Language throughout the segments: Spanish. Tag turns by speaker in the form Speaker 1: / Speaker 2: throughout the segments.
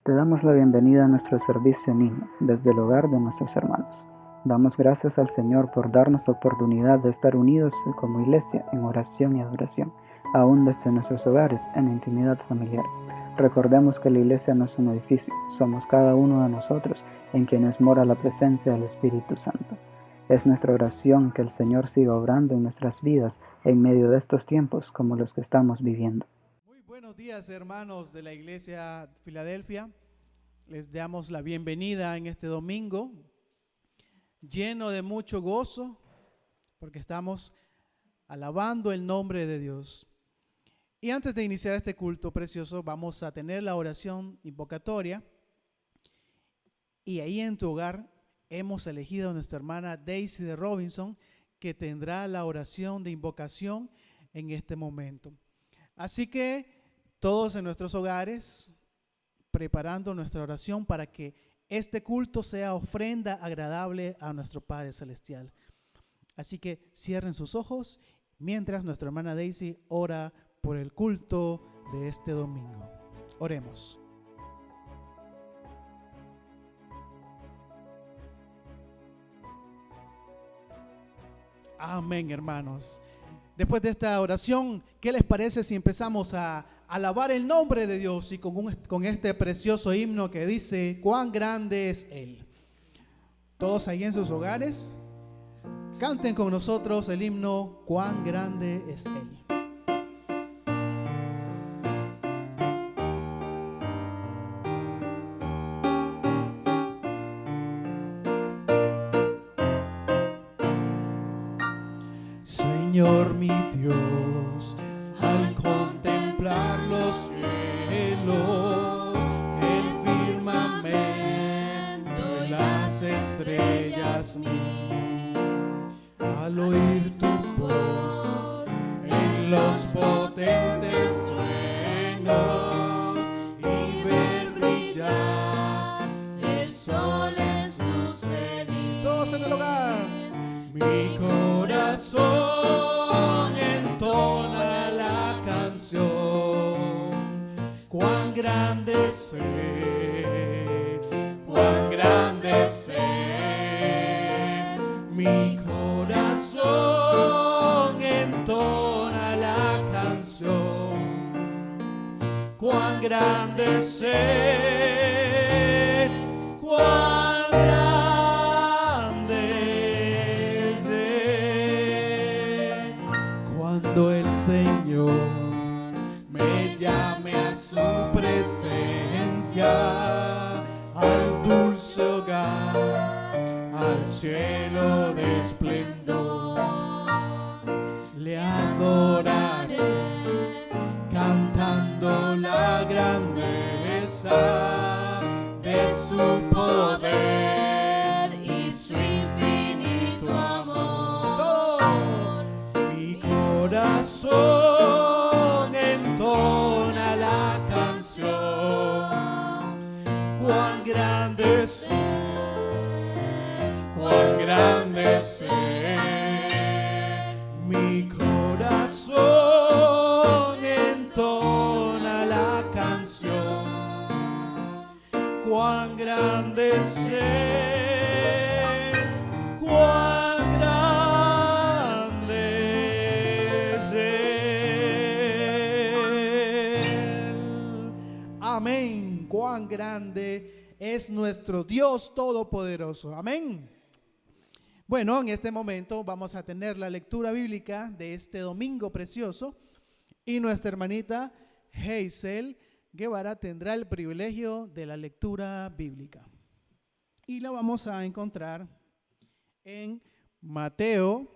Speaker 1: Te damos la bienvenida a nuestro servicio niño desde el hogar de nuestros hermanos. Damos gracias al Señor por darnos la oportunidad de estar unidos como iglesia en oración y adoración, aún desde nuestros hogares en intimidad familiar. Recordemos que la iglesia no es un edificio, somos cada uno de nosotros en quienes mora la presencia del Espíritu Santo. Es nuestra oración que el Señor siga obrando en nuestras vidas en medio de estos tiempos como los que estamos viviendo.
Speaker 2: Muy buenos días, hermanos de la Iglesia Filadelfia. Les damos la bienvenida en este domingo, lleno de mucho gozo, porque estamos alabando el nombre de Dios. Y antes de iniciar este culto precioso, vamos a tener la oración invocatoria. Y ahí en tu hogar hemos elegido a nuestra hermana Daisy de Robinson, que tendrá la oración de invocación en este momento. Así que todos en nuestros hogares, preparando nuestra oración para que este culto sea ofrenda agradable a nuestro Padre Celestial. Así que cierren sus ojos mientras nuestra hermana Daisy ora por el culto de este domingo. Oremos. Amén, hermanos. Después de esta oración, ¿qué les parece si empezamos a alabar el nombre de Dios y con este precioso himno que dice, cuán grande es Él? Todos ahí en sus hogares, canten con nosotros el himno, cuán grande es Él. Señor mi Dios, al contemplar los cielos, el firmamento y las estrellas, al oír tu voz en los potentes truenos y ver brillar el sol en su cenit. Todos en el hogar. Mi corazón entona la canción, cuán grande es Él, cuán grande es Él. Mi corazón entona la canción, cuán grande es Él, cuán cuando el Señor me llame a su presencia, al dulce hogar, al cielo de esplendor, le adoraré cantando la grandeza de su poder y su infinito amor. ¡Todo! Mi corazón entona la canción, cuán grande es Él, cuán grande es Él. Mi corazón entona la canción, cuán grande es Él, cuán grande es Él. Amén. Cuán grande es nuestro Dios Todopoderoso. Amén. Bueno, en este momento vamos a tener la lectura bíblica de este domingo precioso y nuestra hermanita Hazel Guevara tendrá el privilegio de la lectura bíblica. Y la vamos a encontrar en Mateo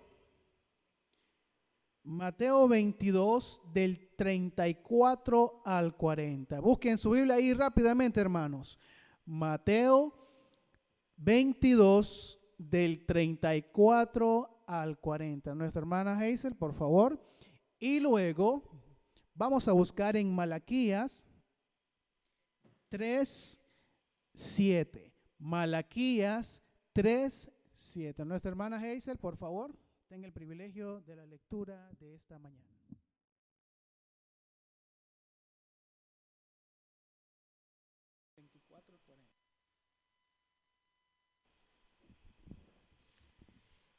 Speaker 2: 22 del 34 al 40. Busquen su Biblia ahí rápidamente, hermanos. Mateo 22 del 34 al 40. Nuestra hermana Hazel, por favor. Y luego vamos a buscar en Malaquías 3:7. Malaquías 3:7. Nuestra hermana Hazel, por favor, tenga el privilegio de la lectura de esta mañana.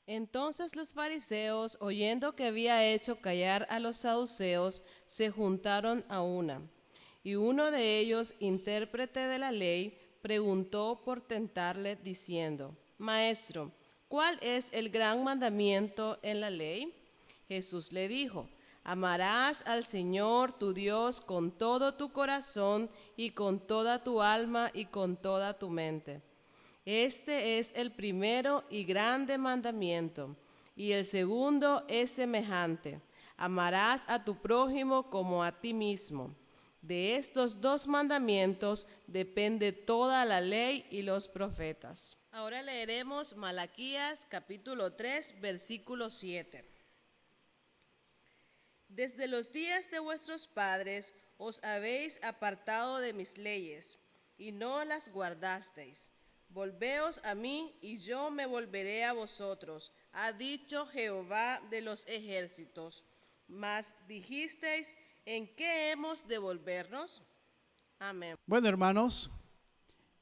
Speaker 3: Entonces los fariseos, oyendo que había hecho callar a los saduceos, se juntaron a una. Y uno de ellos, intérprete de la ley, preguntó por tentarle, diciendo: Maestro, ¿cuál es el gran mandamiento en la ley? Jesús le dijo: Amarás al Señor tu Dios con todo tu corazón y con toda tu alma y con toda tu mente. Este es el primero y grande mandamiento, y el segundo es semejante: amarás a tu prójimo como a ti mismo. De estos dos mandamientos depende toda la ley y los profetas. Ahora leeremos Malaquías capítulo 3, versículo 7. Desde los días de vuestros padres os habéis apartado de mis leyes, y no las guardasteis. Volveos a mí, y yo me volveré a vosotros, ha dicho Jehová de los ejércitos. Mas dijisteis: ¿en qué hemos de volvernos? Amén.
Speaker 2: Bueno, hermanos,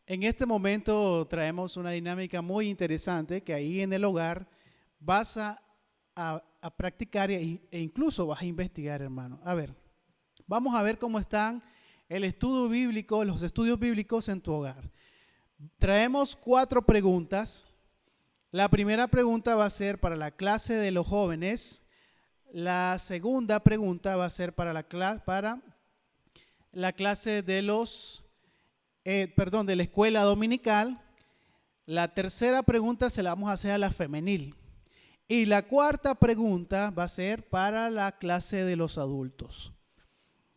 Speaker 2: en este momento traemos una dinámica muy interesante que ahí en el hogar vas a practicar e incluso vas a investigar, hermano. A ver, vamos a ver cómo están el estudio bíblico, los estudios bíblicos en tu hogar. Traemos 4 preguntas. La primera pregunta va a ser para la clase de los jóvenes. La segunda pregunta va a ser para la clase de de la escuela dominical. La tercera pregunta se la vamos a hacer a la femenil. Y la cuarta pregunta va a ser para la clase de los adultos.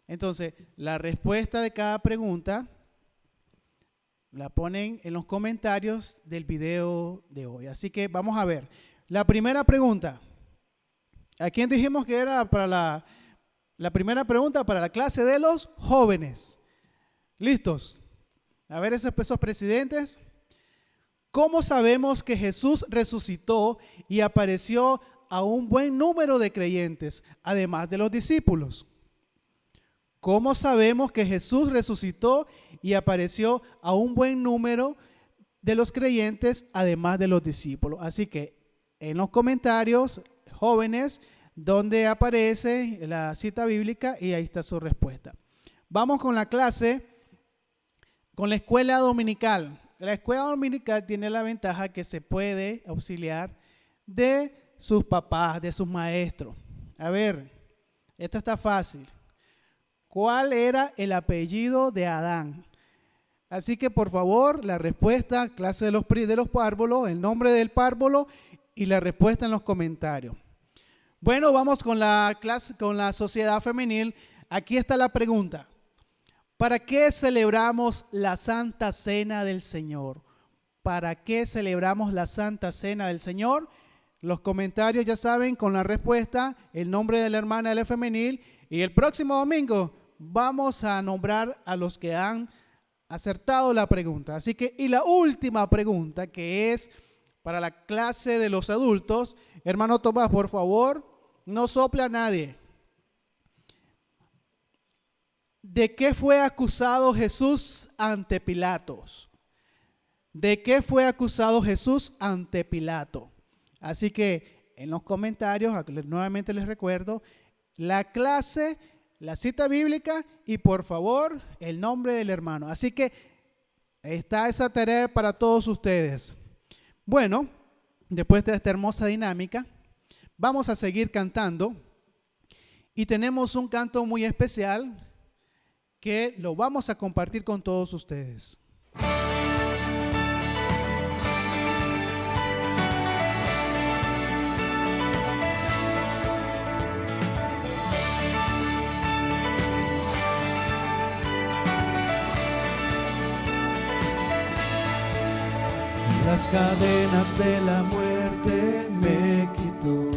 Speaker 2: Entonces, la respuesta de cada pregunta la ponen en los comentarios del video de hoy. Así que vamos a ver. La primera pregunta. ¿A quién dijimos que era para la primera pregunta? Para la clase de los jóvenes. ¿Listos? A ver esos presidentes. ¿Cómo sabemos que Jesús resucitó y apareció a un buen número de creyentes, además de los discípulos? ¿Cómo sabemos que Jesús resucitó y apareció a un buen número de los creyentes, además de los discípulos? Así que en los comentarios, jóvenes, donde aparece la cita bíblica, y ahí está su respuesta. Vamos con la clase, con la escuela dominical. La escuela dominical tiene la ventaja que se puede auxiliar de sus papás, de sus maestros. A ver, esta está fácil. ¿Cuál era el apellido de Adán? Así que por favor, la respuesta, clase de los párvulos, el nombre del párvulo y la respuesta en los comentarios. Bueno, vamos con la clase, con la sociedad femenil. Aquí está la pregunta. ¿Para qué celebramos la Santa Cena del Señor? ¿Para qué celebramos la Santa Cena del Señor? Los comentarios ya saben, con la respuesta, el nombre de la hermana de la femenil, y el próximo domingo vamos a nombrar a los que han acertado la pregunta. Así que, y la última pregunta, que es para la clase de los adultos. Hermano Tomás, por favor, no sople a nadie. ¿De qué fue acusado Jesús ante Pilatos? ¿De qué fue acusado Jesús ante Pilato? Así que en los comentarios, nuevamente les recuerdo, la clase, la cita bíblica y por favor el nombre del hermano. Así que está esa tarea para todos ustedes. Bueno, después de esta hermosa dinámica, vamos a seguir cantando y tenemos un canto muy especial que lo vamos a compartir con todos ustedes.
Speaker 4: Las cadenas de la muerte me quitó,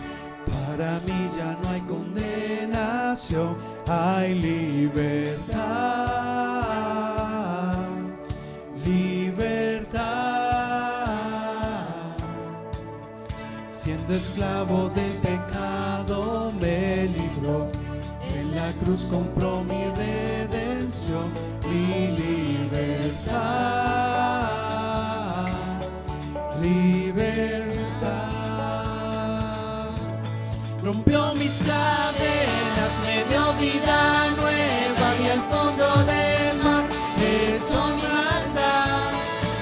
Speaker 4: para mí ya no hay condenación, hay libertad, libertad. Siendo esclavo del pecado me libró, en la cruz compró mi redención, mi libertad. Libertad. rompió mis cadenas, me dio vida nueva y al fondo del mar echó mi maldad.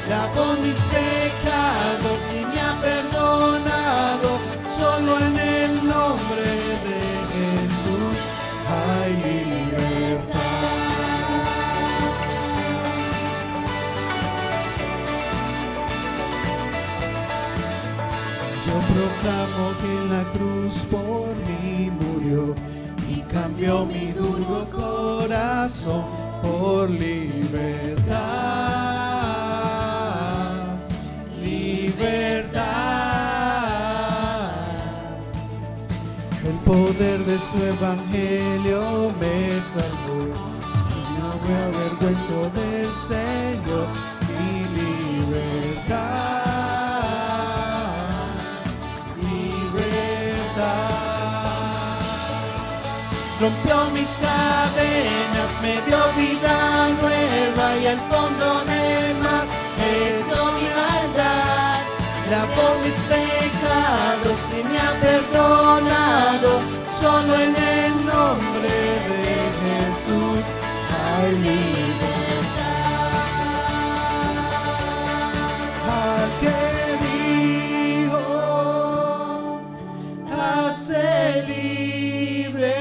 Speaker 4: Lavó mis pecados y me ha perdonado, solo en el nombre de Jesús hay libertad. Yo proclamo que en la cruz por mí murió y cambió mi duro corazón por libertad, libertad. El poder de su evangelio me salvó y no me avergüenzo del Señor, mi libertad, libertad. Rompió mis cadenas, me dio vida nueva y al fondo del mar echó mi maldad. Lavó mis pecados y me ha perdonado, solo en el nombre de Jesús hay libertad. Al que dijo, hace libre,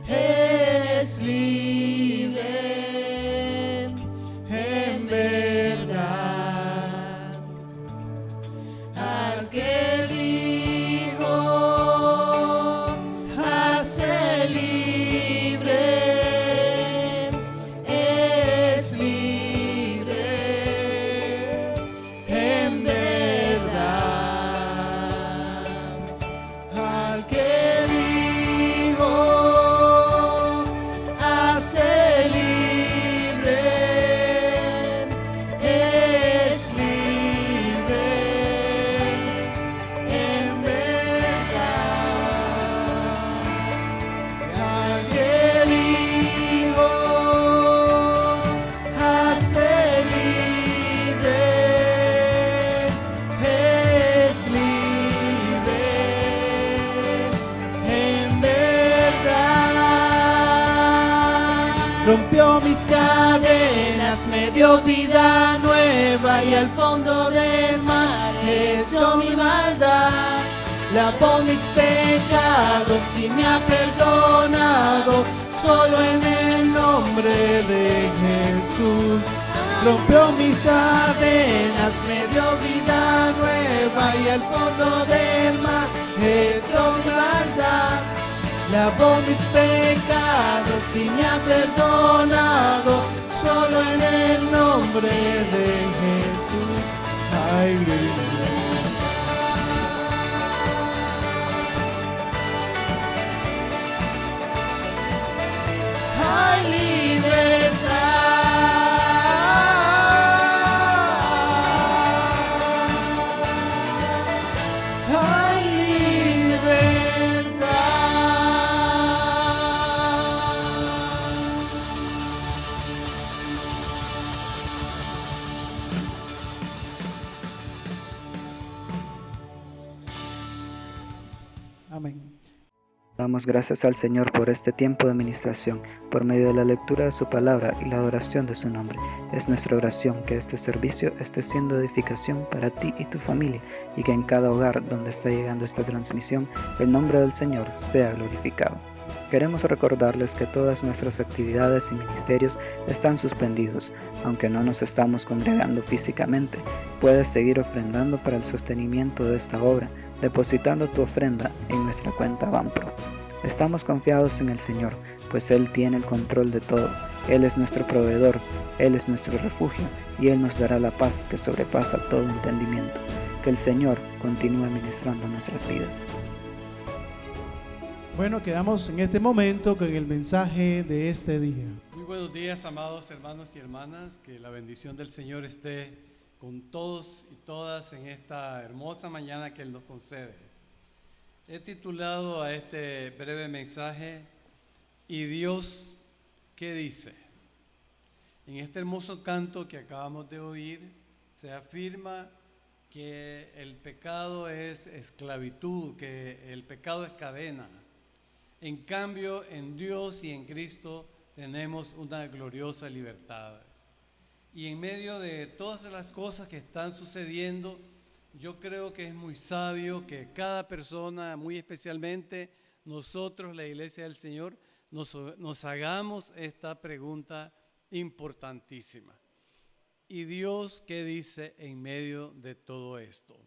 Speaker 4: es libre en verdad. Al que elijo hace libre, es libre en verdad. Al que elijo hace libre, es libre en verdad. Al que elijo hace libre, es libre en verdad. Rompió mis cadenas, me dio vida nueva y al fondo del mar echó mi maldad. Lavó mis pecados y me ha perdonado, solo en el nombre de Jesús. Rompió mis cadenas, me dio vida nueva y al fondo del mar echó mi maldad. Lavó mis pecados y me ha perdonado, solo en el nombre de Jesús hay libertad. Hay libertad. Hay libertad. Amén.
Speaker 1: Damos gracias al Señor por este tiempo de administración, por medio de la lectura de su palabra y la adoración de su nombre. Es nuestra oración que este servicio esté siendo edificación para ti y tu familia, y que en cada hogar donde está llegando esta transmisión, el nombre del Señor sea glorificado. Queremos recordarles que todas nuestras actividades y ministerios están suspendidos. Aunque no nos estamos congregando físicamente, puedes seguir ofrendando para el sostenimiento de esta obra, depositando tu ofrenda en nuestra cuenta Banpro. Estamos confiados en el Señor, pues Él tiene el control de todo. Él es nuestro proveedor, Él es nuestro refugio, y Él nos dará la paz que sobrepasa todo entendimiento. Que el Señor continúe ministrando nuestras vidas.
Speaker 2: Bueno, quedamos en este momento con el mensaje de este día.
Speaker 5: Muy buenos días, amados hermanos y hermanas. Que la bendición del Señor esté con todos y todas en esta hermosa mañana que Él nos concede. He titulado a este breve mensaje, ¿y Dios qué dice? En este hermoso canto que acabamos de oír, se afirma que el pecado es esclavitud, que el pecado es cadena. En cambio, en Dios y en Cristo tenemos una gloriosa libertad. Y en medio de todas las cosas que están sucediendo, yo creo que es muy sabio que cada persona, muy especialmente nosotros, la Iglesia del Señor, nos hagamos esta pregunta importantísima. ¿Y Dios qué dice en medio de todo esto?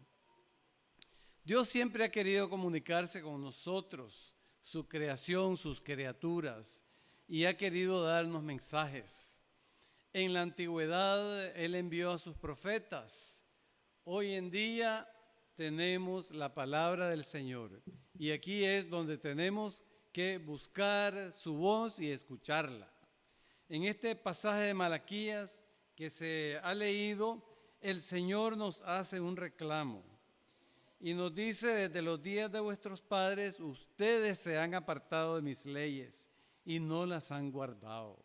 Speaker 5: Dios siempre ha querido comunicarse con nosotros, su creación, sus criaturas, y ha querido darnos mensajes. En la antigüedad Él envió a sus profetas. Hoy en día tenemos la palabra del Señor, y aquí es donde tenemos que buscar su voz y escucharla. En este pasaje de Malaquías que se ha leído, el Señor nos hace un reclamo y nos dice: desde los días de vuestros padres ustedes se han apartado de mis leyes y no las han guardado.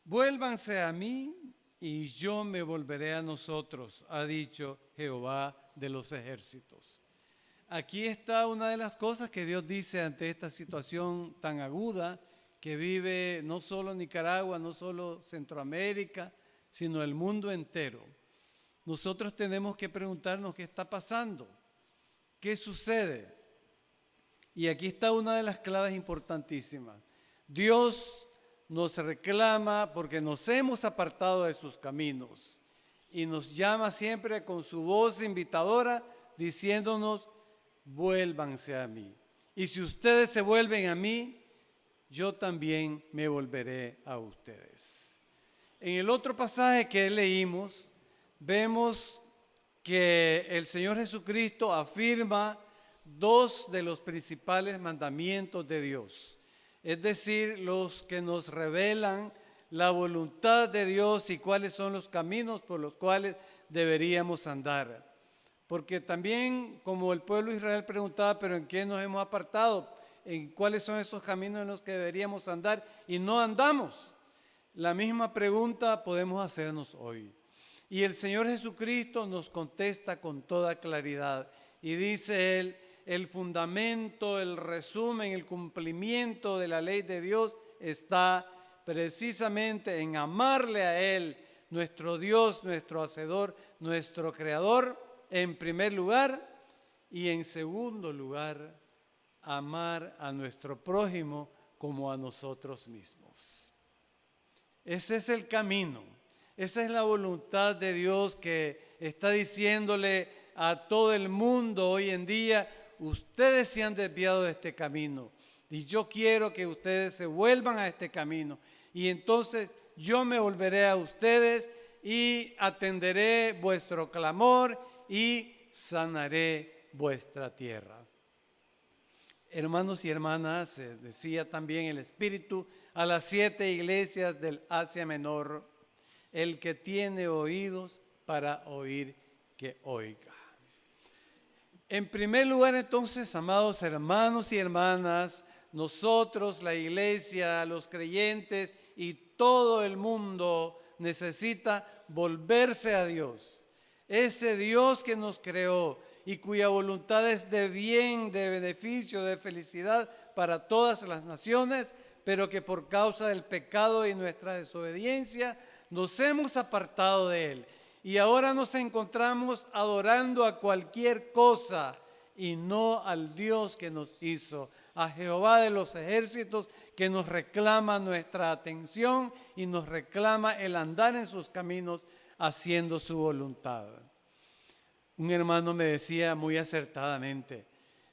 Speaker 5: Vuélvanse a mí y yo me volveré a nosotros, ha dicho Jehová de los ejércitos. Aquí está una de las cosas que Dios dice ante esta situación tan aguda que vive no solo Nicaragua, no solo Centroamérica, sino el mundo entero. Nosotros tenemos que preguntarnos qué está pasando, qué sucede. Y aquí está una de las claves importantísimas. Dios nos reclama porque nos hemos apartado de sus caminos y nos llama siempre con su voz invitadora diciéndonos: vuélvanse a mí. Y si ustedes se vuelven a mí, yo también me volveré a ustedes. En el otro pasaje que leímos, vemos que el Señor Jesucristo afirma dos de los principales mandamientos de Dios, es decir, los que nos revelan la voluntad de Dios y cuáles son los caminos por los cuales deberíamos andar. Porque también, como el pueblo de Israel preguntaba: ¿pero en qué nos hemos apartado? ¿En cuáles son esos caminos en los que deberíamos andar y no andamos? La misma pregunta podemos hacernos hoy. Y el Señor Jesucristo nos contesta con toda claridad. Y dice Él: el fundamento, el resumen, el cumplimiento de la ley de Dios está precisamente en amarle a Él, nuestro Dios, nuestro Hacedor, nuestro Creador, en primer lugar, y en segundo lugar, amar a nuestro prójimo como a nosotros mismos. Ese es el camino, esa es la voluntad de Dios que está diciéndole a todo el mundo hoy en día: ustedes se han desviado de este camino y yo quiero que ustedes se vuelvan a este camino, y entonces yo me volveré a ustedes y atenderé vuestro clamor y sanaré vuestra tierra. Hermanos y hermanas, decía también el Espíritu a las 7 iglesias del Asia Menor: el que tiene oídos para oír, que oiga. En primer lugar, entonces, amados hermanos y hermanas, nosotros, la iglesia, los creyentes y todo el mundo necesita volverse a Dios. Ese Dios que nos creó y cuya voluntad es de bien, de beneficio, de felicidad para todas las naciones, pero que por causa del pecado y nuestra desobediencia nos hemos apartado de Él. Y ahora nos encontramos adorando a cualquier cosa y no al Dios que nos hizo, a Jehová de los ejércitos, que nos reclama nuestra atención y nos reclama el andar en sus caminos haciendo su voluntad. Un hermano me decía muy acertadamente: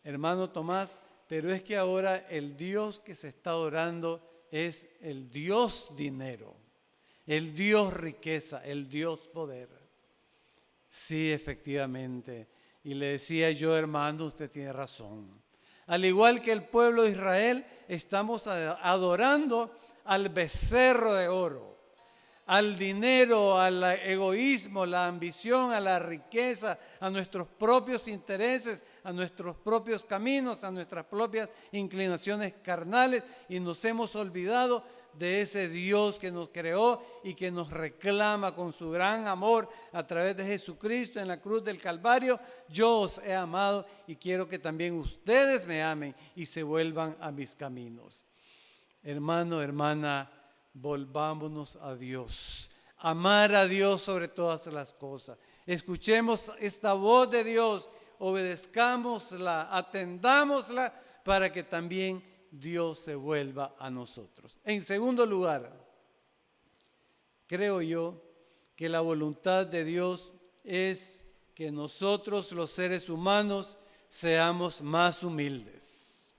Speaker 5: hermano Tomás, pero es que ahora el Dios que se está adorando es el Dios dinero, el Dios riqueza, el Dios poder. Sí, efectivamente. Y le decía yo: hermano, usted tiene razón. Al igual que el pueblo de Israel, estamos adorando al becerro de oro, al dinero, al egoísmo, la ambición, a la riqueza, a nuestros propios intereses, a nuestros propios caminos, a nuestras propias inclinaciones carnales, y nos hemos olvidado de ese Dios que nos creó y que nos reclama con su gran amor a través de Jesucristo en la cruz del Calvario. Yo os he amado y quiero que también ustedes me amen y se vuelvan a mis caminos. Hermano, hermana, volvámonos a Dios. Amar a Dios sobre todas las cosas. Escuchemos esta voz de Dios, obedezcámosla, atendámosla para que también Dios se vuelva a nosotros. En segundo lugar, creo yo que la voluntad de Dios es que nosotros los seres humanos seamos más humildes.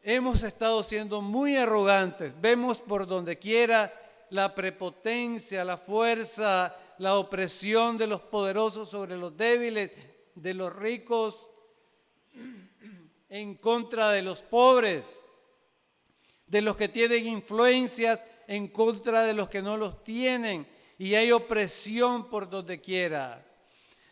Speaker 5: Hemos estado siendo muy arrogantes, vemos por donde quiera la prepotencia, la fuerza, la opresión de los poderosos sobre los débiles, de los ricos en contra de los pobres, de los que tienen influencias en contra de los que no los tienen, y hay opresión por donde quiera.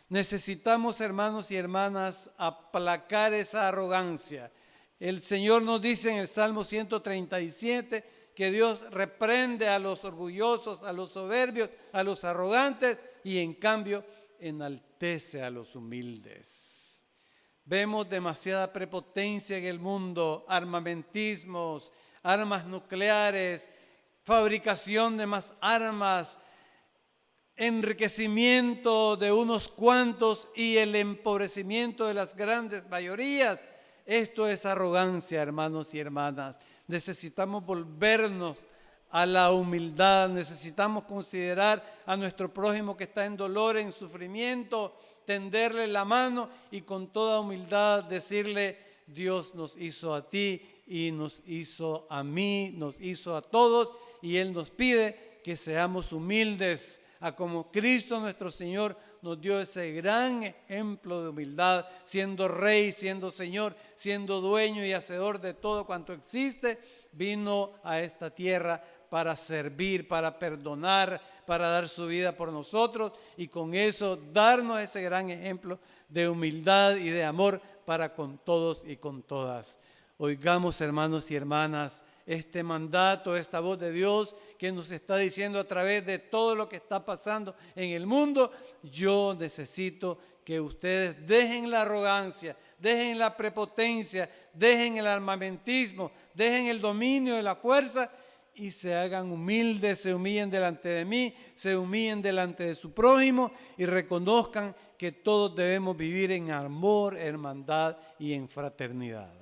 Speaker 5: Necesitamos, hermanos y hermanas, aplacar esa arrogancia. El Señor nos dice en el Salmo 137 que Dios reprende a los orgullosos, a los soberbios, a los arrogantes, y en cambio enaltece a los humildes. Vemos demasiada prepotencia en el mundo, armamentismos, armas nucleares, fabricación de más armas, enriquecimiento de unos cuantos y el empobrecimiento de las grandes mayorías. Esto es arrogancia, hermanos y hermanas. Necesitamos volvernos a la humildad, necesitamos considerar a nuestro prójimo que está en dolor, en sufrimiento, tenderle la mano y con toda humildad decirle: Dios nos hizo a ti y nos hizo a mí, nos hizo a todos, y Él nos pide que seamos humildes, a como Cristo nuestro Señor nos dio ese gran ejemplo de humildad, siendo Rey, siendo Señor, siendo dueño y hacedor de todo cuanto existe. Vino a esta tierra para servir, para perdonar, para dar su vida por nosotros, y con eso darnos ese gran ejemplo de humildad y de amor para con todos y con todas. Oigamos, hermanos y hermanas, este mandato, esta voz de Dios que nos está diciendo a través de todo lo que está pasando en el mundo: yo necesito que ustedes dejen la arrogancia, dejen la prepotencia, dejen el armamentismo, dejen el dominio de la fuerza y se hagan humildes, se humillen delante de mí, se humillen delante de su prójimo y reconozcan que todos debemos vivir en amor, hermandad y en fraternidad.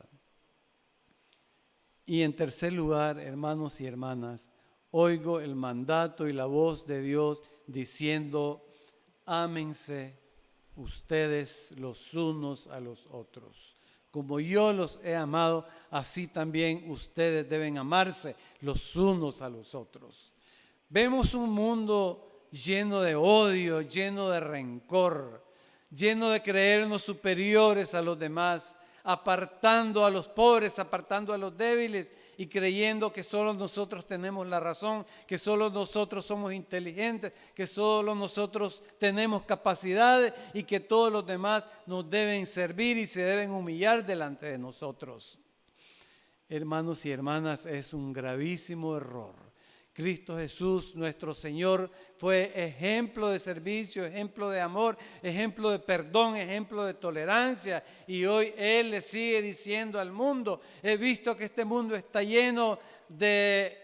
Speaker 5: Y en tercer lugar, hermanos y hermanas, oigo el mandato y la voz de Dios diciendo: ámense ustedes los unos a los otros. Como yo los he amado, así también ustedes deben amarse los unos a los otros. Vemos un mundo lleno de odio, lleno de rencor, lleno de creernos superiores a los demás, apartando a los pobres, apartando a los débiles y creyendo que solo nosotros tenemos la razón, que solo nosotros somos inteligentes, que solo nosotros tenemos capacidades y que todos los demás nos deben servir y se deben humillar delante de nosotros. Hermanos y hermanas, es un gravísimo error. Cristo Jesús, nuestro Señor, fue ejemplo de servicio, ejemplo de amor, ejemplo de perdón, ejemplo de tolerancia. Y hoy Él le sigue diciendo al mundo: he visto que este mundo está lleno de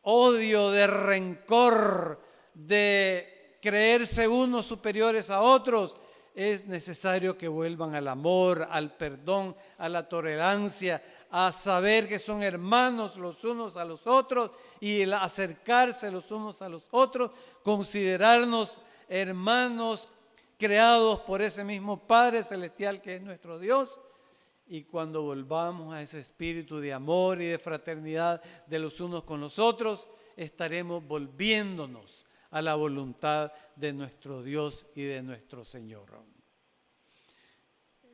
Speaker 5: odio, de rencor, de creerse unos superiores a otros. Es necesario que vuelvan al amor, al perdón, a la tolerancia, a saber que son hermanos los unos a los otros y el acercarse los unos a los otros, considerarnos hermanos creados por ese mismo Padre Celestial que es nuestro Dios. Y cuando volvamos a ese espíritu de amor y de fraternidad de los unos con los otros, estaremos volviéndonos a la voluntad de nuestro Dios y de nuestro Señor.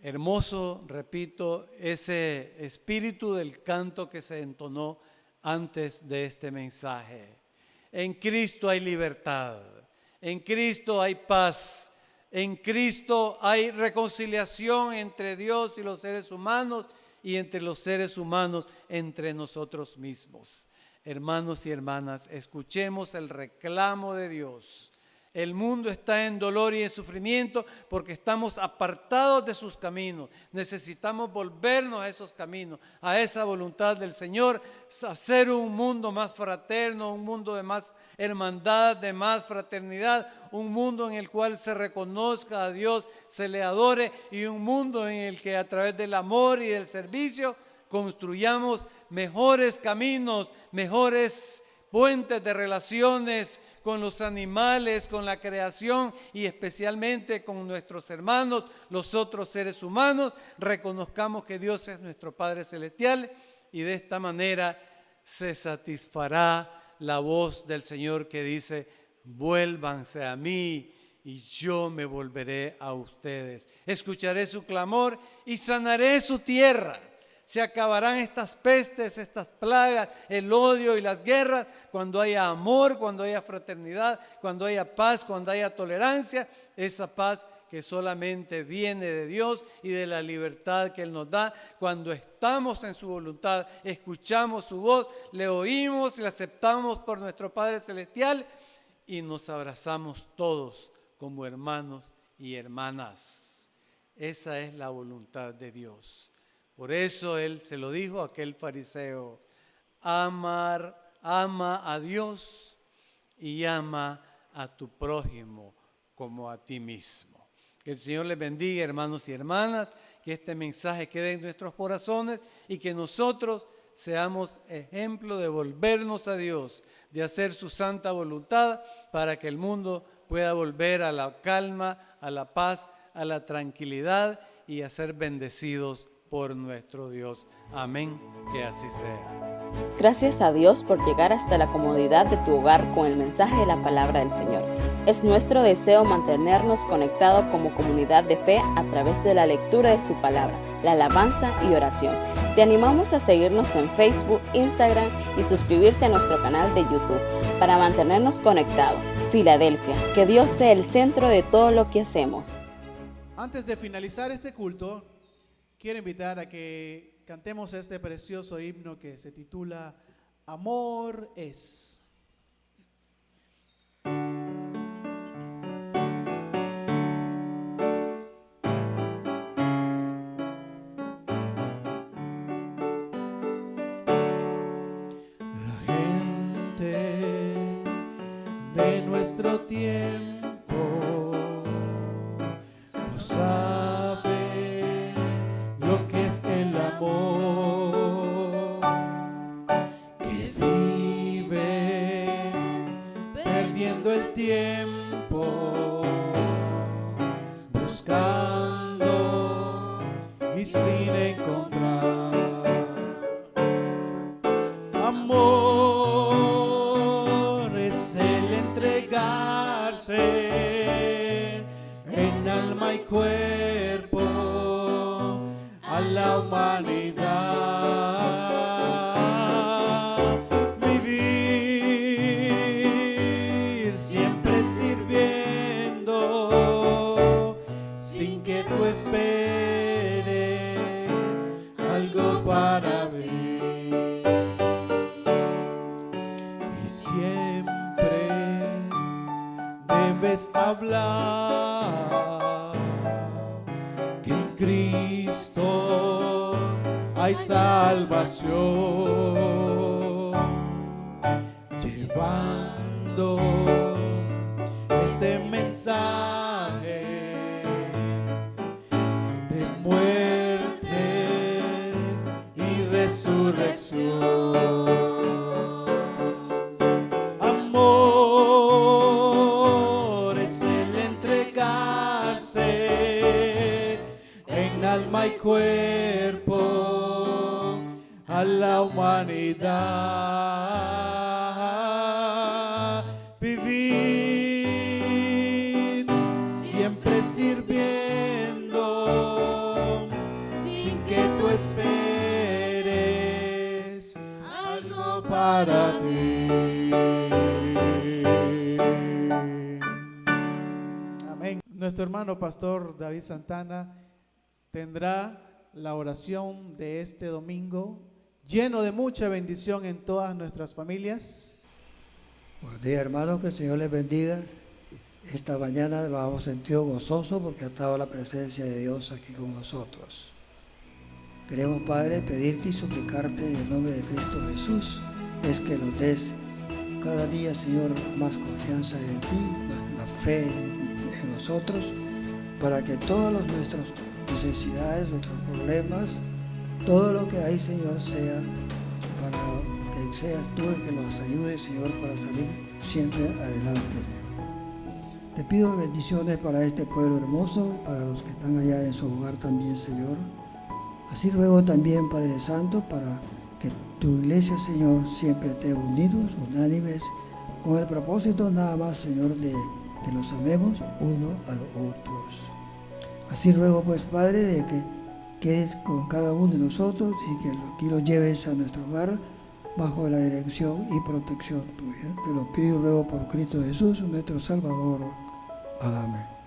Speaker 5: Hermoso, repito, ese espíritu del canto que se entonó antes de este mensaje. En Cristo hay libertad, en Cristo hay paz, en Cristo hay reconciliación entre Dios y los seres humanos y entre los seres humanos entre nosotros mismos. hermanos y hermanas, escuchemos el reclamo de Dios. El mundo está en dolor y en sufrimiento porque estamos apartados de sus caminos. Necesitamos volvernos a esos caminos, a esa voluntad del Señor, hacer un mundo más fraterno, un mundo de más hermandad, de más fraternidad, un mundo en el cual se reconozca a Dios, se le adore, y un mundo en el que a través del amor y del servicio construyamos mejores caminos, mejores puentes de relaciones con los animales, con la creación y especialmente con nuestros hermanos, los otros seres humanos. Reconozcamos que Dios es nuestro Padre Celestial y de esta manera se satisfará la voz del Señor que dice: vuélvanse a mí y yo me volveré a ustedes. Escucharé su clamor y sanaré su tierra. Se acabarán estas pestes, estas plagas, el odio y las guerras, cuando haya amor, cuando haya fraternidad, cuando haya paz, cuando haya tolerancia, esa paz que solamente viene de Dios y de la libertad que Él nos da. Cuando estamos en su voluntad, escuchamos su voz, le oímos, le aceptamos por nuestro Padre Celestial y nos abrazamos todos como hermanos y hermanas. Esa es la voluntad de Dios. Por eso Él se lo dijo a aquel fariseo: ama a Dios y ama a tu prójimo como a ti mismo. Que el Señor les bendiga, hermanos y hermanas, que este mensaje quede en nuestros corazones y que nosotros seamos ejemplo de volvernos a Dios, de hacer su santa voluntad para que el mundo pueda volver a la calma, a la paz, a la tranquilidad y a ser bendecidos por nuestro Dios. Amén, que así sea.
Speaker 6: Gracias a Dios por llegar hasta la comodidad de tu hogar con el mensaje de la palabra del Señor. Es nuestro deseo mantenernos conectados como comunidad de fe a través de la lectura de su palabra, la alabanza y oración. Te animamos a seguirnos en Facebook, Instagram y suscribirte a nuestro canal de YouTube para mantenernos conectados. Filadelfia, que Dios sea el centro de todo lo que hacemos.
Speaker 2: Antes de finalizar este culto, quiero invitar a que cantemos este precioso himno que se titula Amor es.
Speaker 4: La gente de nuestro tiempo no sabe lo que es el amor, que vive perdiendo el tiempo, buscando y sin encontrar. Amor es el entregarse en alma y cuerpo a la humanidad, vivir siempre sirviendo sin que tú esperes algo para mí, y siempre debes hablar que en Cristo hay salvación, llevando este mensaje de muerte y resurrección. Amor es el entregarse en alma y cuerpo a la humanidad, vivir siempre sirviendo sin que tú esperes algo para ti.
Speaker 2: Amén. Nuestro hermano pastor David Santana tendrá la oración de este domingo lleno de mucha bendición en todas nuestras familias.
Speaker 7: Buenos días, hermanos, que el Señor les bendiga. Esta mañana nos hemos sentido gozoso porque ha estado la presencia de Dios aquí con nosotros. Queremos, Padre, pedirte y suplicarte en el nombre de Cristo Jesús, es que nos des cada día, Señor, más confianza en ti, más la fe en nosotros, para que todas nuestras necesidades, nuestros problemas, todo lo que hay, Señor, sea para que seas tú el que nos ayude, Señor, para salir siempre adelante, Señor. Te pido bendiciones para este pueblo hermoso, para los que están allá en su hogar también, Señor. Así ruego también, Padre Santo, para que tu iglesia, Señor, siempre esté unidos, unánimes, con el propósito nada más, Señor, de que los amemos uno a los otros. Así ruego, pues, Padre, de que quedes con cada uno de nosotros y que aquí los lleves a nuestro hogar bajo la dirección y protección tuya. Te lo pido y ruego por Cristo Jesús, nuestro Salvador. Amén.